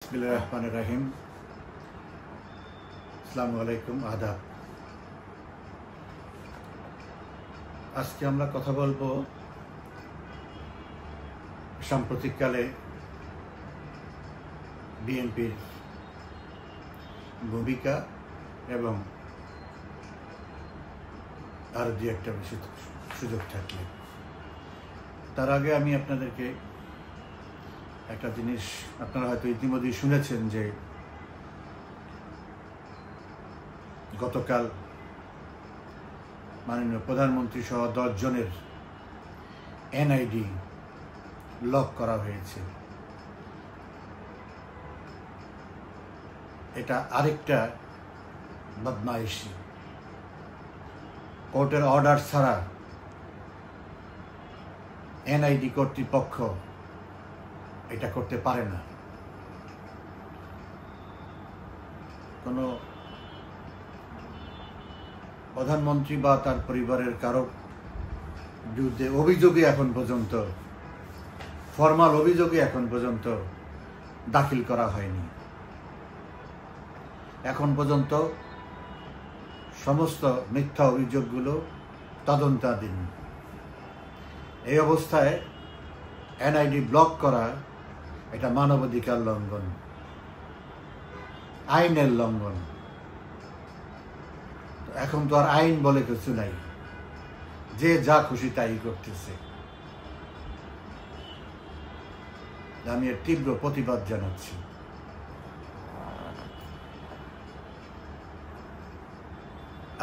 बिस्मिल्लाहिर्रहमानिर्रहीम। अस्सलामु आलैकुम, आदाब। আজকে আমরা কথা বলবো সাম্প্রতিককালে বিএনপির ভূমিকা এবং আরো দুই একটা সুযোগ থাকলে। তার আগে আমি আপনাদেরকে একটা জিনিস, আপনারা হয়তো ইতিমধ্যেই শুনেছেন যে গতকাল মাননীয় প্রধানমন্ত্রী সহ 10 জনের এনআইডি লক করা হয়েছে। এটা আরেকটা বদমাইশি। কোর্টের অর্ডার ছাড়া এনআইডি কর্তৃপক্ষ এটা করতে পারে না। কোনো প্রধানমন্ত্রী বা তার পরিবারের কারো বিরুদ্ধে অভিযোগে এখন পর্যন্ত, ফরমাল অভিযোগে এখন পর্যন্ত দাখিল করা হয়নি। এখন পর্যন্ত সমস্ত মিথ্যা অভিযোগগুলো তদন্তাধীন। এই অবস্থায় এনআইডি ব্লক করা এটা মানবাধিকার লঙ্ঘন, আইনের লঙ্ঘন। এখন তো আর আইন বলে কিছু নাই, যে যা খুশি তাই করতেছে। আমি এর তীব্র প্রতিবাদ জানাচ্ছি।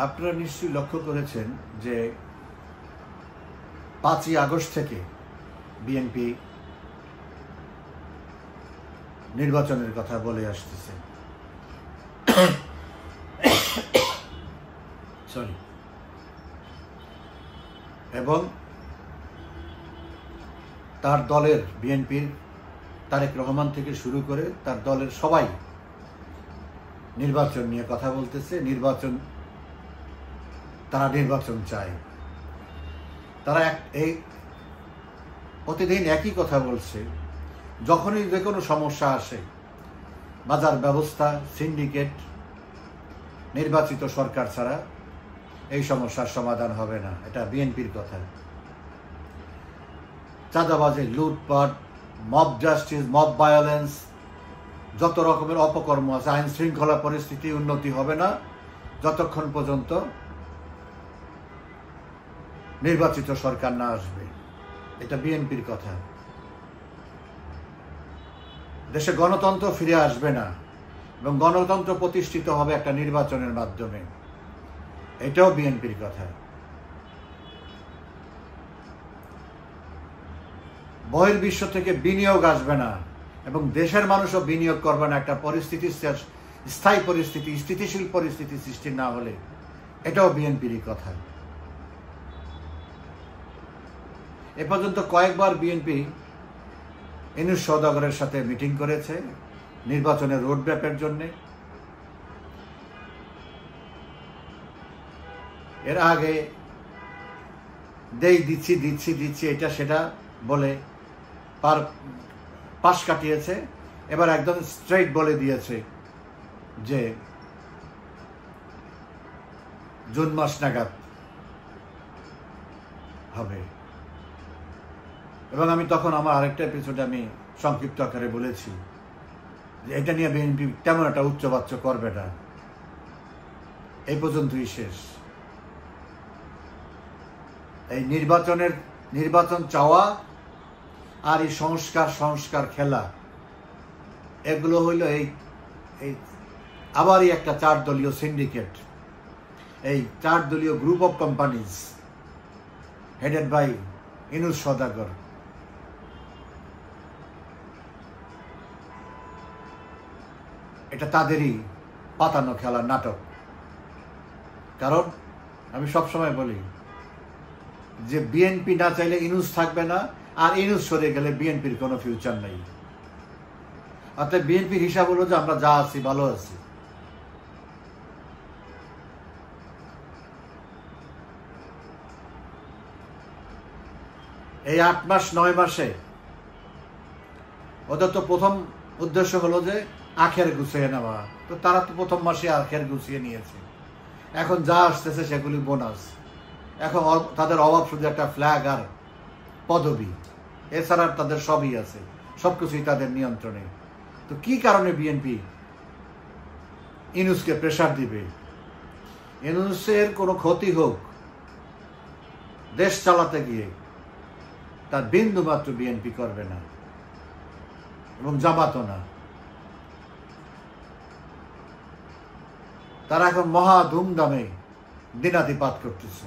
আপনারা নিশ্চয়ই লক্ষ্য করেছেন যে 5ই আগস্ট থেকে বিএনপি নির্বাচনের কথা বলে আসতেছে। এবং তার দলের, বিএনপির তারেক রহমান থেকে শুরু করে তার দলের সবাই নির্বাচন নিয়ে কথা বলতেছে। তারা নির্বাচন চায়। তারা এই প্রতিদিন একই কথা বলছে। যখনই যে কোনো সমস্যা আসে, বাজার ব্যবস্থা, সিন্ডিকেট, নির্বাচিত সরকার ছাড়া এই সমস্যার সমাধান হবে না। এটা বিএনপির কথা। চাঁদাবাজি, লুটপাট, মব জাস্টিস, মব ভায়োলেন্স, যত রকমের অপকর্ম আছে, আইন শৃঙ্খলা পরিস্থিতি উন্নতি হবে না যতক্ষণ পর্যন্ত নির্বাচিত সরকার না আসবে। এটা বিএনপির কথা। দেশে গণতন্ত্র ফিরে আসবে না এবং গণতন্ত্র প্রতিষ্ঠিত হবে একটা নির্বাচনের মাধ্যমে। এটাও বিএনপির কথা। বহির্বিশ্ব থেকে বিনিয়োগ আসবে না এবং দেশের মানুষও বিনিয়োগ করবে না একটা পরিস্থিতি, স্থায়ী পরিস্থিতি, স্থিতিশীল পরিস্থিতি সৃষ্টি না হলে। এটাও বিএনপিরই কথা। এ পর্যন্ত কয়েকবার বিএনপি ইউনূস সওদাগরের সাথে মিটিং করেছে নির্বাচনের রোডম্যাপের জন্য। এর আগে দিচ্ছি এটা সেটা বলে পাশ কাটিয়েছে। এবার একদম স্ট্রেইট বলে দিয়েছে যে জুন মাস নাগাদ হবে। এবং আমি তখন আমার আরেকটা এপিসোডে আমি সংক্ষিপ্ত আকারে বলেছি যে এটা নিয়ে বিএনপি তেমন একটা উচ্চবাচ্য করবে না। এই পর্যন্তই শেষ। এই নির্বাচন চাওয়া আর এই সংস্কার খেলা, এগুলো হইল এই আবারই একটা 4 দলীয় সিন্ডিকেট, এই 4 দলীয় group of companies headed by Yunus Saudagar. এটা তাদেরই পাতানো খেলা, নাটক। কারণ আমি সবসময় বলি যে বিএনপি না চাইলে ইউনূস থাকবে না, আর ইউনূস সরে গেলে বিএনপির কোনো ফিউচার নেই। অর্থাৎ বিএনপির হিসাব হলো যে আমরা যা আছি ভালো আছি। এই 8 মাস 9 মাসে ওদের তো প্রথম উদ্দেশ্য হলো যে আখের গুছিয়ে নেওয়া। তো তারা তো প্রথম মাসে আখের গুছিয়ে নিয়েছে, এখন যা আসতেছে সেগুলি বোনাস। এখন তাদের অভাব শুধু একটা ফ্ল্যাগ আর পদবি, এছাড়া তাদের সবই আছে, সবকিছুই তাদের নিয়ন্ত্রণে। তো কি কারণে বিএনপি ইউনূসকে প্রেসার দিবে? ইউনূসের কোনো ক্ষতি হোক দেশ চালাতে গিয়ে, তার বিন্দু মাত্র বিএনপি করবে না এবং জামাতও না। তারা এখন মহা ধুমধামে দিনাতিপাত করতেছে।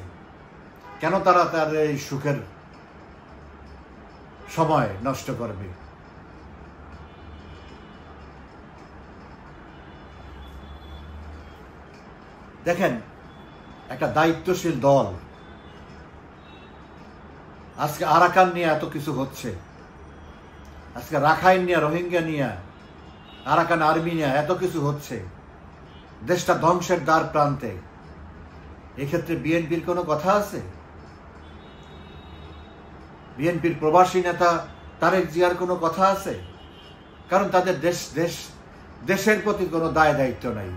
কেন তারা তাদের এই সুখের সময় নষ্ট করবে? দেখেন, একটা দায়িত্বশীল দল আজকে আরাকান নিয়ে এত কিছু হচ্ছে, আজকে রাখাইন নিয়ে, রোহিঙ্গা নিয়ে, আরাকান আর্মি নিয়ে এত কিছু হচ্ছে, দেশটা ধ্বংসের দ্বার প্রান্তে। এক্ষেত্রে বিএনপির কোনো কথা আছে? বিএনপির প্রবাসী নেতা তারেক জিয়ার কোনো কথা আছে? কারণ তাদের দেশের প্রতি কোনো দায় দায়িত্ব নাই।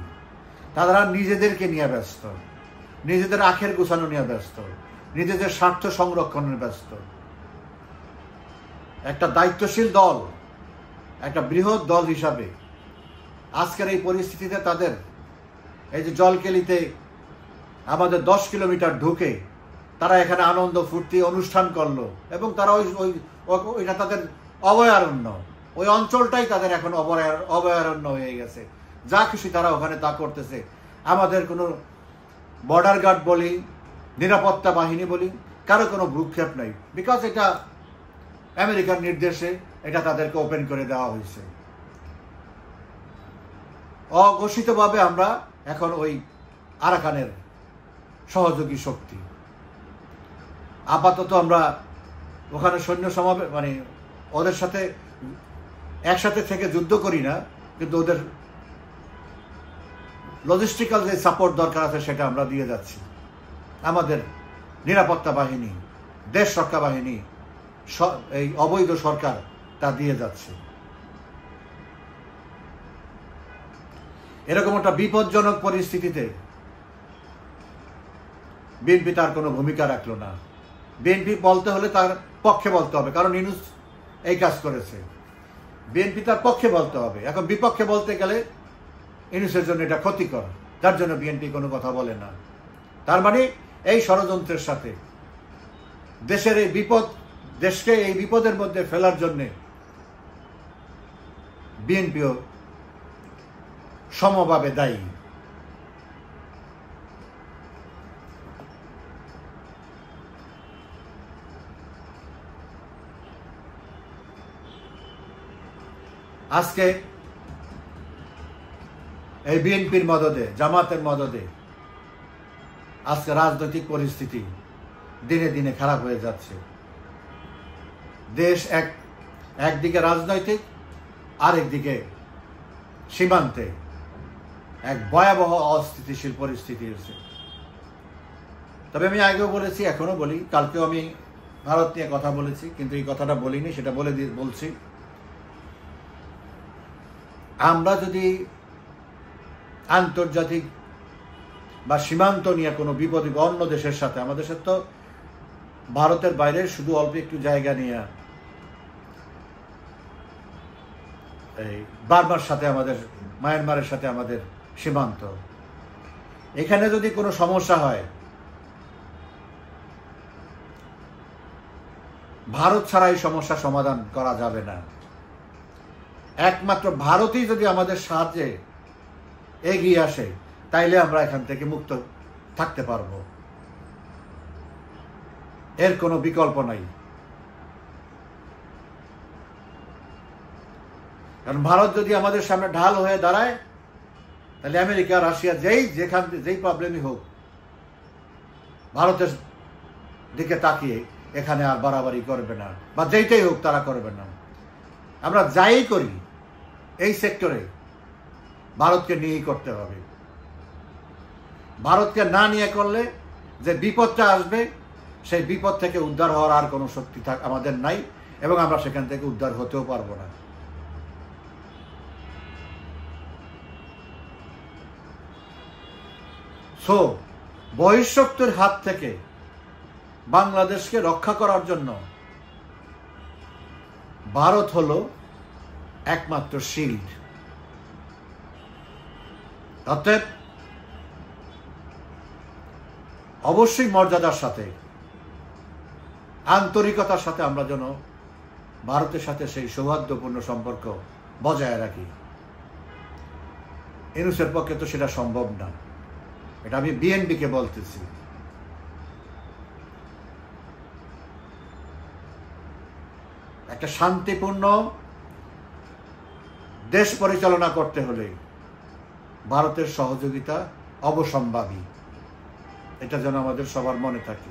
তারা নিজেদেরকে নিয়ে ব্যস্ত, নিজেদের আখের গোছানো নিয়ে ব্যস্ত, নিজেদের স্বার্থ সংরক্ষণের ব্যস্ত। একটা দায়িত্বশীল দল, একটা বৃহৎ দল হিসাবে আজকের এই পরিস্থিতিতে তাদের এই যে জলকেলিতে আমাদের 10 কিলোমিটার ঢুকে তারা এখানে আনন্দ ফুর্তি অনুষ্ঠান করলো, এবং তারা ওইটা তাদের অভয়ারণ্য, ওই অঞ্চলটাই তাদের এখন অভয়ারণ্য হয়ে গেছে। যা খুশি তারা ওখানে তা করতেছে। আমাদের কোনো বর্ডার গার্ড বলি, নিরাপত্তা বাহিনী বলি, কারো কোনো ভ্রুক্ষেপ নাই, বিকজ এটা আমেরিকার নির্দেশে এটা তাদেরকে ওপেন করে দেওয়া হয়েছে। অঘোষিতভাবে আমরা এখন ওই আরাকানের সহযোগী শক্তি। আপাতত আমরা ওখানে সৈন্য সমাবেশ মানে ওদের সাথে একসাথে থেকে যুদ্ধ করি না, কিন্তু ওদের লজিস্টিক্যাল যে সাপোর্ট দরকার আছে সেটা আমরা দিয়ে যাচ্ছি। আমাদের নিরাপত্তা বাহিনী, দেশ রক্ষা বাহিনী, এই অবৈধ সরকার তা দিয়ে যাচ্ছে। এরকম একটা বিপজ্জনক পরিস্থিতিতে বিএনপি তার কোনো ভূমিকা রাখলো না। বিএনপি বলতে হলে তার পক্ষে বলতে হবে, কারণ ইউনূস এই কাজ করেছে। বিএনপি তার পক্ষে বলতে হবে। এখন বিপক্ষে বলতে গেলে ইউনূসের জন্য এটা ক্ষতিকর, যার জন্য বিএনপি কোনো কথা বলে না। তার মানে এই ষড়যন্ত্রের সাথে দেশের এই বিপদ, দেশকে এই বিপদের মধ্যে ফেলার জন্যে বিএনপিও সমভাবে দায়ী। আজকে এই বিএনপির মদদে, জামাতের মদদে আজকে রাজনৈতিক পরিস্থিতি দিনে দিনে খারাপ হয়ে যাচ্ছে। দেশ একদিকে রাজনৈতিক, আরেকদিকে সীমান্তে এক ভয়াবহ অস্থিতিশীল পরিস্থিতি হয়েছে। তবে আমি আগেও বলেছি, এখনো বলি, কালকেও আমি ভারত নিয়ে কথা বলেছি, কিন্তু এই কথাটা বলিনি, সেটা বলছি। আমরা যদি আন্তর্জাতিক বা সীমান্ত নিয়ে কোনো বিপদে অন্য দেশের সাথে, আমাদের সাথে তো ভারতের বাইরে শুধু অল্প একটু জায়গা নিয়ে এই বার্মার সাথে আমাদের, মায়ানমারের সাথে আমাদের সীমান্ত, এখানে যদি কোনো সমস্যা হয়, ভারত ছাড়া এই সমস্যা সমাধান করা যাবে না। একমাত্র ভারতই যদি আমাদের সাহায্যে এগিয়ে আসে, তাইলে আমরা এখান থেকে মুক্ত থাকতে পারবো। এর কোনো বিকল্প নাই। কারণ ভারত যদি আমাদের সামনে ঢাল হয়ে দাঁড়ায়, তাহলে আমেরিকা, রাশিয়া যেই প্রবলেমই হোক, ভারতের দিকে তাকিয়ে এখানে আর বাড়াবাড়ি করবে না, বা যেইটাই হোক তারা করবে না। আমরা যাই করি এই সেক্টরে ভারতকে নিয়েই করতে হবে। ভারতকে না নিয়ে করলে যে বিপদটা আসবে, সেই বিপদ থেকে উদ্ধার হওয়ার আর কোনো শক্তি আমাদের নাই, এবং আমরা সেখান থেকে উদ্ধার হতেও পারবো না। সো বহিঃশক্তির হাত থেকে বাংলাদেশকে রক্ষা করার জন্য ভারত হলো একমাত্র শিল্ড। অতএব অবশ্যই মর্যাদার সাথে, আন্তরিকতার সাথে আমরা যেন ভারতের সাথে সেই সৌহার্দ্যপূর্ণ সম্পর্ক বজায় রাখি। ইউনূসের পক্ষে তো সেটা সম্ভব না, এটা আমি বিএনপিকে বলতেছি। একটা শান্তিপূর্ণ দেশ পরিচালনা করতে হলে ভারতের সহযোগিতা অবশ্যম্ভাবী, এটা যেন আমাদের সবার মনে থাকে।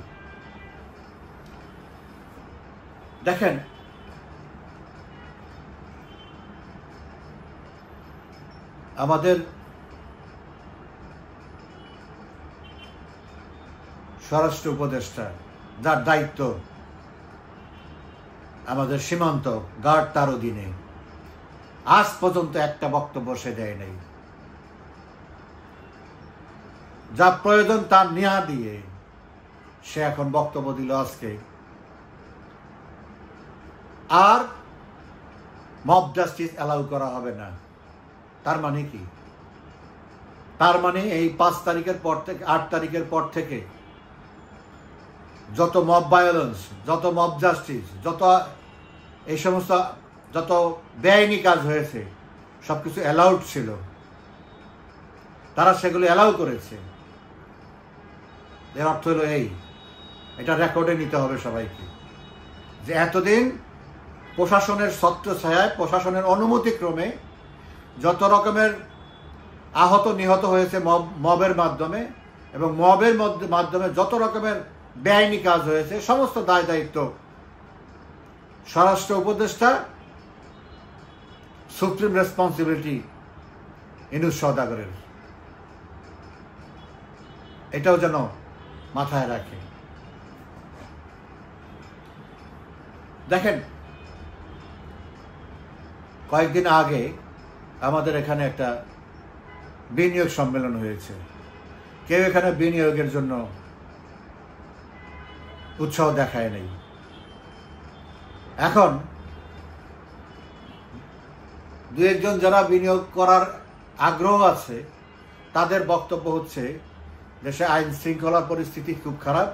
দেখেন, আমাদের স্বরাষ্ট্র উপদেষ্টা, যার দায়িত্ব আমাদের সীমান্ত গার্ড, তার অধীনে আজ পর্যন্ত একটা বক্তব্য সে দেয় নাই। যা প্রয়োজন তার নেয়া দিয়ে সে এখন বক্তব্য দিল আজকে। আর মব জাস্টিস অ্যালাউ করা হবে না। তার মানে কি? তার মানে এই 5 তারিখের পর থেকে 8 তারিখের পর থেকে যত মব ভায়োলেন্স, যত মব জাস্টিস, যত এই সমস্ত যত বেআইনি কাজ হয়েছে সবকিছু অ্যালাউড ছিল, তারা সেগুলো অ্যালাউ করেছে। এর অর্থ হলো এটা রেকর্ডে নিতে হবে সবাইকে, যে এতদিন প্রশাসনের ছত্রছায়ায়, প্রশাসনের অনুমতিক্রমে যত রকমের আহত নিহত হয়েছে মবের মাধ্যমে, এবং মবের মাধ্যমে যত রকমের বেআইনি কাজ হয়েছে, সমস্ত দায় দায়িত্ব স্বরাষ্ট্র উপদেষ্টা, সুপ্রিম রেসপন্সিবিলিটি ইউনূস সওদাগরের। এটাও যেন মাথায় রাখে। দেখেন, কয়েকদিন আগে আমাদের এখানে একটা বিনিয়োগ সম্মেলন হয়েছে। কেউ এখানে বিনিয়োগের জন্য উৎসাহ দেখায় নাই। এখন 2-1 যারা বিনিয়োগ করার আগ্রহ আছে, তাদের বক্তব্য হচ্ছে দেশে আইন শৃঙ্খলার পরিস্থিতি খুব খারাপ,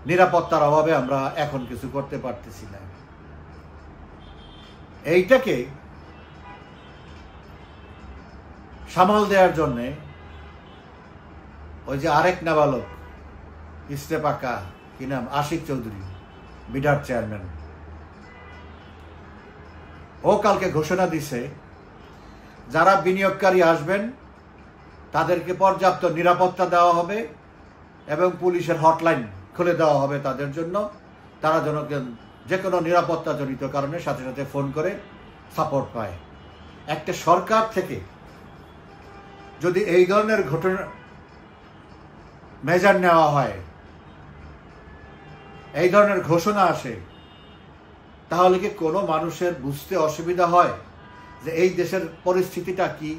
নিরাপত্তার অভাবে আমরা এখন কিছু করতে পারতেছি না। এইটাকে সামাল দেওয়ার জন্যে ওই যে আরেক নাবালক ইস্তেফাকা, কি নাম, আশিক চৌধুরী, বিডার চেয়ারম্যান, ও কালকে ঘোষণা দিছে যারা বিনিয়োগকারী আসবেন তাদেরকে পর্যাপ্ত নিরাপত্তা দেওয়া হবে এবং পুলিশের হটলাইন খুলে দেওয়া হবে তাদের জন্য। তারা যেন যে কোনো নিরাপত্তাজনিত কারণে সাথে সাথে ফোন করে সাপোর্ট পায়। একটা সরকার থেকে যদি এই ধরনের ঘটনা মেজার নেওয়া হয়, এই ধরনের ঘোষণা আসে, তাহলে কি কোনো মানুষের বুঝতে অসুবিধা হয় যে এই দেশের পরিস্থিতিটা কি?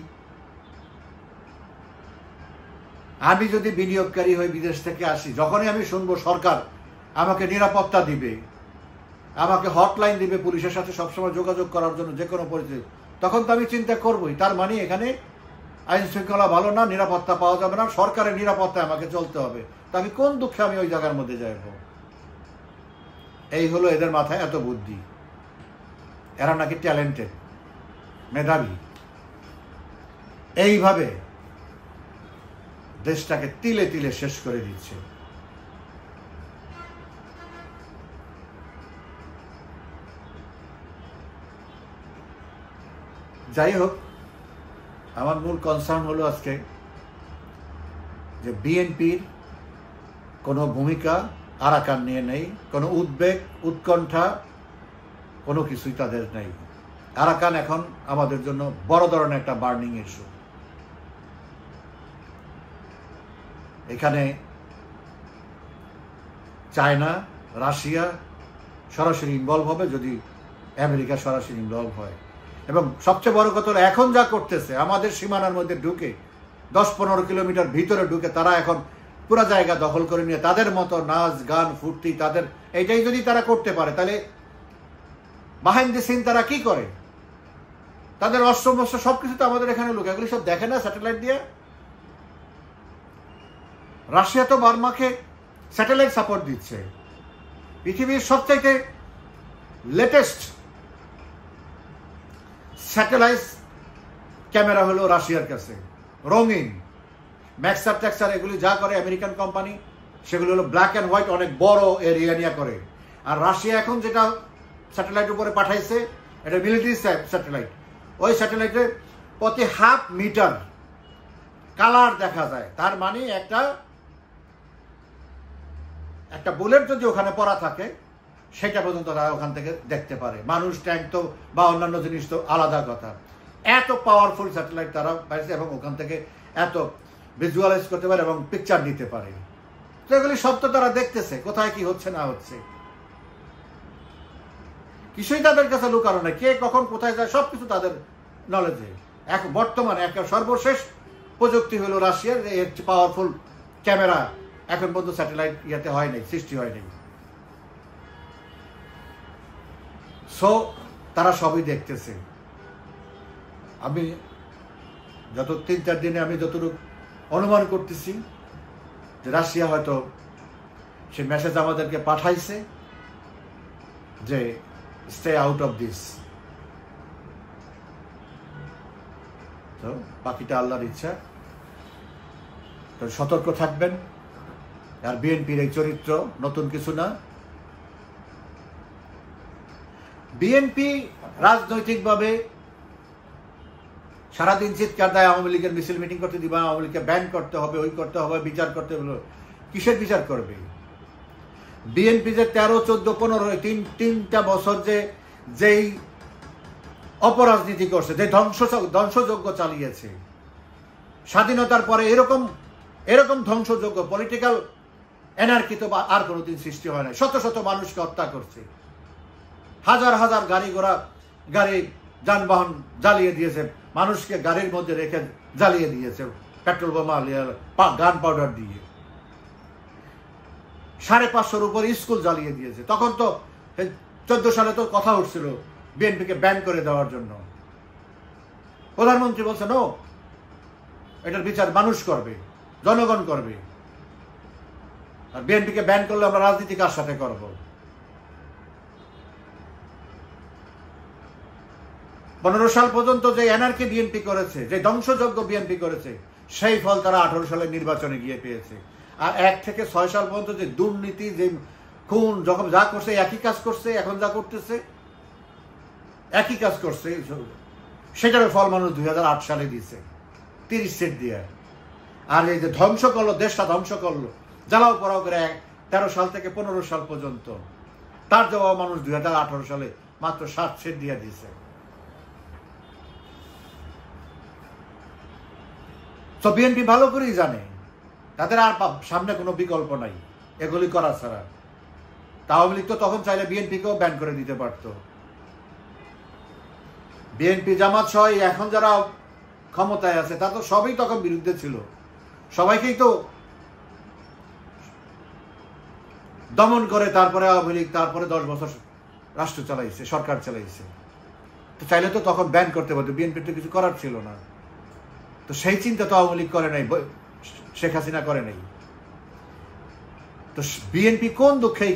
আমি যদি বিনিয়োগকারী হয়ে বিদেশ থেকে আসি, যখনই আমি শুনবো সরকার আমাকে নিরাপত্তা দিবে, আমাকে হটলাইন দিবে পুলিশের সাথে সবসময় যোগাযোগ করার জন্য যে কোনো পরিস্থিতি, তখন তো আমি চিন্তা করবোই তার মানে এখানে আইন শৃঙ্খলা ভালো না, নিরাপত্তা পাওয়া যাবে না, সরকারের নিরাপত্তায় আমাকে চলতে হবে। তা আমি কোন দুঃখে আমি ওই জায়গার মধ্যে যাইব? এই হলো এদের মাথায় এত বুদ্ধি। এরা নাকি ট্যালেন্টেড, মেধাবী। এইভাবে দেশটাকে তিলে তিলে শেষ করে দিচ্ছে। যাই হোক, আমার মূল কনসার্ন হলো আজকে যে বিএনপির কোনো ভূমিকা আরাকান নিয়ে নেই, কোনো উদ্বেগ, উৎকণ্ঠা, কোনো কিছুই তাদের নেই। আরাকান এখন আমাদের জন্য বড় ধরনের একটা বার্নিং ইস্যু। এখানে চায়না, রাশিয়া সরাসরি ইনভলভ হবে যদি আমেরিকা সরাসরি ইনভলভ হয়। এবং সবচেয়ে বড় কথা, এখন যা করতেছে আমাদের সীমানার মধ্যে ঢুকে 10-15 কিলোমিটার ভিতরে ঢুকে তারা এখন পুরো জায়গা দখল করে নিয়ে তাদের মতো নাচ গান ফুর্তি তাদের এইটাই যদি তারা করতে পারে, তাহলে বিহাইন্ড দ্য সিন তারা কি করে? তাদের অস্ত্র মস্ত্র সবকিছু তো আমাদের এখানে লোক, এগুলি সব দেখে না স্যাটেলাইট দিয়ে। রাশিয়া তো বার্মাকে স্যাটেলাইট সাপোর্ট দিচ্ছে। পৃথিবীর সবচাইতে লেটেস্ট স্যাটেলাইট ক্যামেরা হলো রাশিয়ার কাছে, রঙিন ম্যাক্সার ট্যাক্সার এগুলি যা করে আমেরিকান কোম্পানি, সেগুলো হলো ব্ল্যাক অ্যান্ড হোয়াইট, অনেক বড় এরিয়া নিয়ে করে। আর রাশিয়া এখন যেটা স্যাটেলাইট উপরে পাঠাইছে এটা মিলিটারি স্যাটেলাইট। ওই স্যাটেলাইটে প্রতি হাফ মিটার কালার দেখা যায়। তার মানে একটা বুলেট যদি ওখানে পড়া থাকে সেটা পর্যন্ত তারা ওখান থেকে দেখতে পারে। মানুষ, ট্যাঙ্ক তো বা অন্যান্য জিনিস তো আলাদা কথা। এত পাওয়ারফুল স্যাটেলাইট তারা পাইছে এবং ওখান থেকে এত ভিজুয়ালাইজ করতে পারে এবং পিকচার দিতে পারে। তো এগুলি সব তো তারা দেখতেছে, কোথায় কি হচ্ছে না হচ্ছে, কিছুই তাদের কাছে লুকানো নেই। কে কখন কোথায় যায় সবকিছু তাদের নলেজে। এখন বর্তমানে একটা সর্বশেষ প্রযুক্তি হলো রাশিয়ার পাওয়ারফুল ক্যামেরা, এখন পর্যন্ত স্যাটেলাইট ইয়াতে হয় নাই, সৃষ্টি হয়নি। সো তারা সবই দেখতেছে। আমি যত 3-4 দিনে আমি যতটুকু অনুমান করতেছি যে রাশিয়া হয়তো সে মেসেজ আমাদেরকে পাঠাইছে যে স্টে আউট অফ দিস। তো বাকিটা আল্লাহর ইচ্ছা। তো সতর্ক থাকবেন। আর বিএনপির এই চরিত্র নতুন কিছু না। বিএনপি রাজনৈতিকভাবে সারাদিন চিৎকার দেয় আওয়ামী লীগের মিছিল মিটিং করতে দিবা, আওয়ামী লীগকে ব্যান করতে হবে, ওই করতে হবে, বিচার করতে হবে। কিসের বিচার করবে? বিএনপি যে 13, 14, 15 তিনটা বছর যেই অপরাজনীতি করছে, যে ধ্বংসযজ্ঞ চালিয়েছে, স্বাধীনতার পরে এরকম ধ্বংসযজ্ঞ পলিটিক্যাল এনার্কি তো আর কোনোদিন সৃষ্টি হয় না। শত শত মানুষকে হত্যা করছে, হাজার হাজার গাড়ি যানবাহন জ্বালিয়ে দিয়েছে, মানুষকে গাড়ির মধ্যে রেখে জ্বালিয়ে দিয়েছে পেট্রোল বোমা, গান পাউডার দিয়ে। 550-র উপর স্কুল জ্বালিয়ে দিয়েছে। তখন তো 14 সালে তো কথা উঠছিল বিএনপিকে ব্যান করে দেওয়ার জন্য। প্রধানমন্ত্রী বলছে নো, এটার বিচার মানুষ করবে, জনগণ করবে। আর বিএনপিকে ব্যান করলে আমরা রাজনীতি কার সাথে করব? 15 সাল পর্যন্ত যে এনআরকে বিএনপি করেছে, যে ধ্বংসযজ্ঞ বিএনপি করেছে, সেই ফল তারা 18 সালের নির্বাচনে গিয়ে পেয়েছে। আর 1 থেকে 6 সাল পর্যন্ত যে দুর্নীতি, যে খুন, যখন যা করছে একই কাজ করছে, এখন যা করতেছে একই কাজ করছে, সেটার ফল মানুষ 2008 সালে দিয়েছে 30 সিট দিয়ে। আর এই যে ধ্বংস করলো, দেশটা ধ্বংস করলো, জ্বালাও পড়াও করে 13 সাল থেকে 15 সাল পর্যন্ত, তার জবাব মানুষ 2018 সালে মাত্র 7 সিট দিয়ে দিয়েছে। তো বিএনপি ভালো করেই জানে তাদের আর সামনে কোনো বিকল্প নাই এগুলি করা ছাড়া। আওয়ামী লীগ তো তখন চাইলে বিএনপিকেও ব্যান করে দিতে পারত। বিএনপি, জামাত সহ এখন যারা ক্ষমতায় আছে তা তো সবই তখন বিরুদ্ধে ছিল, সবাইকেই তো দমন করে তারপরে আওয়ামী লীগ তারপরে 10 বছর রাষ্ট্র চালাইছে, সরকার চালাইছে। তো চাইলে তো তখন ব্যান করতে পারতো, বিএনপির তো কিছু করার ছিল না। তো সেই চিন্তা তো আওয়ামী লীগ করে নাই, শেখ হাসিনা করে নাই। তো বিএনপি কোন দুঃখে এই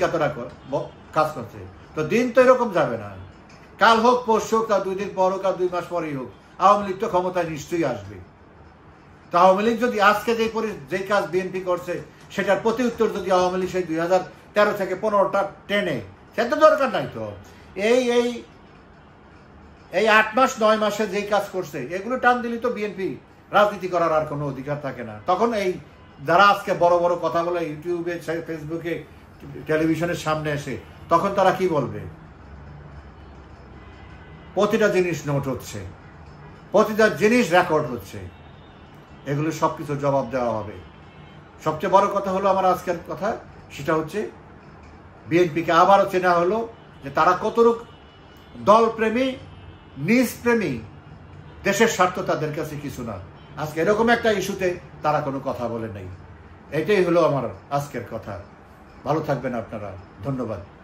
কাজ করছে? তো দিন তো এরকম যাবে না, কাল হোক, পরশু হোক, 2 দিন পর হোক, 2 মাস পরেই হোক, আওয়ামী লীগ তো ক্ষমতায় নিশ্চয়ই আসবে। তো আওয়ামী লীগ যদি আজকে যেই কাজ বিএনপি করছে সেটার প্রতি উত্তর যদি আওয়ামী লীগ সেই 2013 থেকে 15টা টেনে, সেটা দরকার নাই তো। এই 8 মাস 9 মাসে যেই কাজ করছে এগুলো টান দিলে তো বিএনপি রাজনীতি করার আর কোনো অধিকার থাকে না। তখন এই যারা আজকে বড় বড় কথা বলে ইউটিউবে, ফেসবুকে, টেলিভিশনের সামনে এসে, তখন তারা কি বলবে? প্রতিটা জিনিস নোট হচ্ছে, প্রতিটা জিনিস রেকর্ড হচ্ছে, এগুলো সবকিছু জবাব দেওয়া হবে। সবচেয়ে বড় কথা হলো আমার আজকের কথা, সেটা হচ্ছে বিএনপিকে আবারও চেনা হলো যে তারা কতটুক দলপ্রেমী, নিজপ্রেমী, দেশের স্বার্থ তাদের কাছে কিছু না। আজকে এরকম একটা ইস্যুতে তারা কোনো কথা বলে নাই। এটাই হলো আমার আজকের কথা। ভালো থাকবেন আপনারা, ধন্যবাদ।